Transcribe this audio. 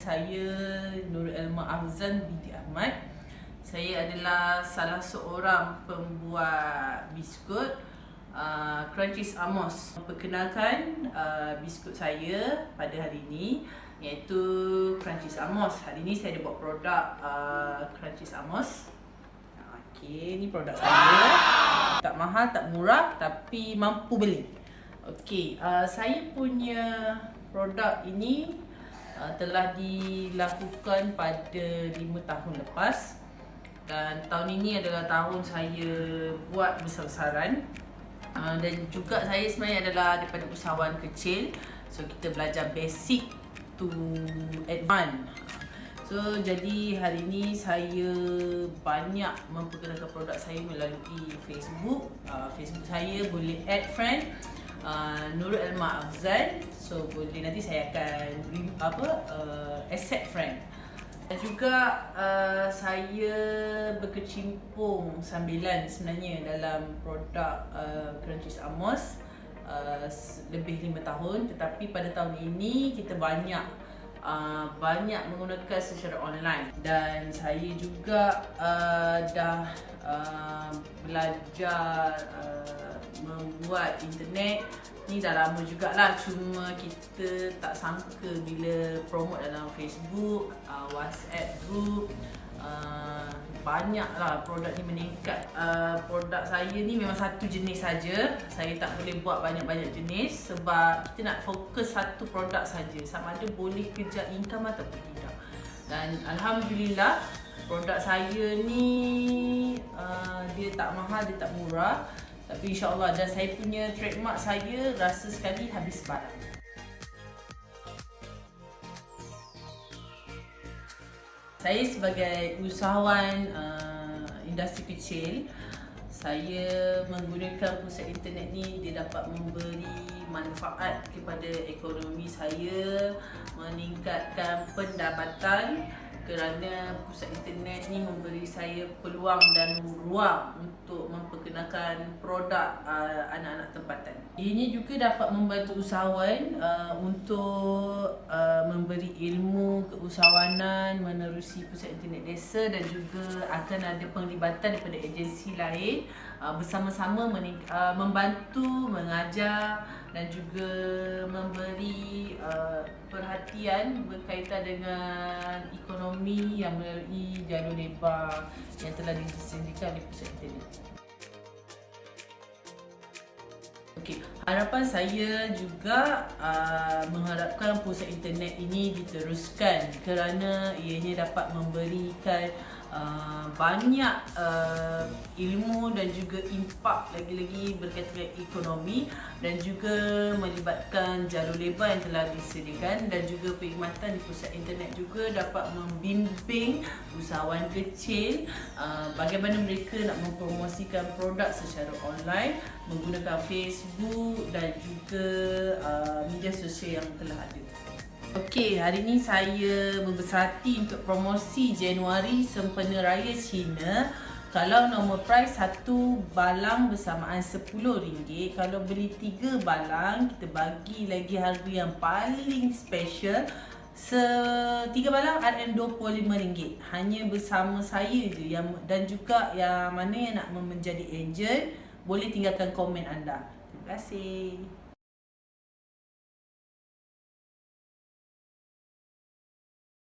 Saya Nurul Elma Afzan binti Ahmad. Saya adalah salah seorang pembuat biskut Crunchies Amos. Perkenalkan biskut saya pada hari ini iaitu Crunchies Amos. Hari ini saya ada buat produk Crunchies Amos. Okey, ni produk saya. Tak mahal, tak murah tapi mampu beli. Okey, saya punya produk ini telah dilakukan pada 5 tahun lepas, dan tahun ini adalah tahun saya buat besar-besaran, dan juga saya sebenarnya adalah daripada usahawan kecil, so kita belajar basic to advance. So jadi hari ini saya banyak memperkenalkan produk saya melalui Facebook. Facebook saya boleh add friend Nurul Elma Afzan. So boleh, nanti saya akan accept friend. Dan juga saya berkecimpung sambilan sebenarnya dalam produk Crunchies Amos lebih 5 tahun, tetapi pada tahun ini kita banyak menggunakan secara online, dan saya juga dah belajar membuat internet ni dah lama jugalah, cuma kita tak sangka bila promote dalam Facebook, WhatsApp group, banyaklah produk ni meningkat. Produk saya ni memang satu jenis saja. Saya tak boleh buat banyak-banyak jenis sebab kita nak fokus satu produk saja, sama ada boleh kejar income ataupun tidak. Dan alhamdulillah produk saya ni dia tak mahal, dia tak murah, tapi insyaAllah, dan saya punya trademark saya rasa sekali habis barang. Saya sebagai usahawan industri kecil, saya menggunakan pusat internet ni, dia dapat memberi manfaat kepada ekonomi saya, meningkatkan pendapatan, kerana pusat internet ni memberi saya peluang dan ruang untuk memperkenalkan produk anak-anak tempatan. Ianya juga dapat membantu usahawan untuk memberi ilmu keusahawanan menerusi pusat internet desa, dan juga akan ada penglibatan daripada agensi lain bersama-sama membantu, mengajar dan juga memberi perhatian berkaitan dengan ekonomi yang melalui jalur lebar yang telah disediakan di pusat internet. Okey, harapan saya juga mengharapkan pusat internet ini diteruskan, kerana ianya dapat memberikan banyak ilmu dan juga impak lagi-lagi berkaitan dengan ekonomi, dan juga melibatkan jalur lebar yang telah disediakan, dan juga perkhidmatan di pusat internet juga dapat membimbing usahawan kecil bagaimana mereka nak mempromosikan produk secara online menggunakan Facebook dan juga media sosial yang telah ada. Okey, hari ini saya berbesar hati untuk promosi Januari Sempena Raya Cina. Kalau normal price satu balang bersamaan RM10. Kalau beli 3 balang, kita bagi lagi harga yang paling special. 3 balang RM25. Hanya bersama saya je, dan juga yang mana yang nak menjadi agent, boleh tinggalkan komen anda. Terima kasih.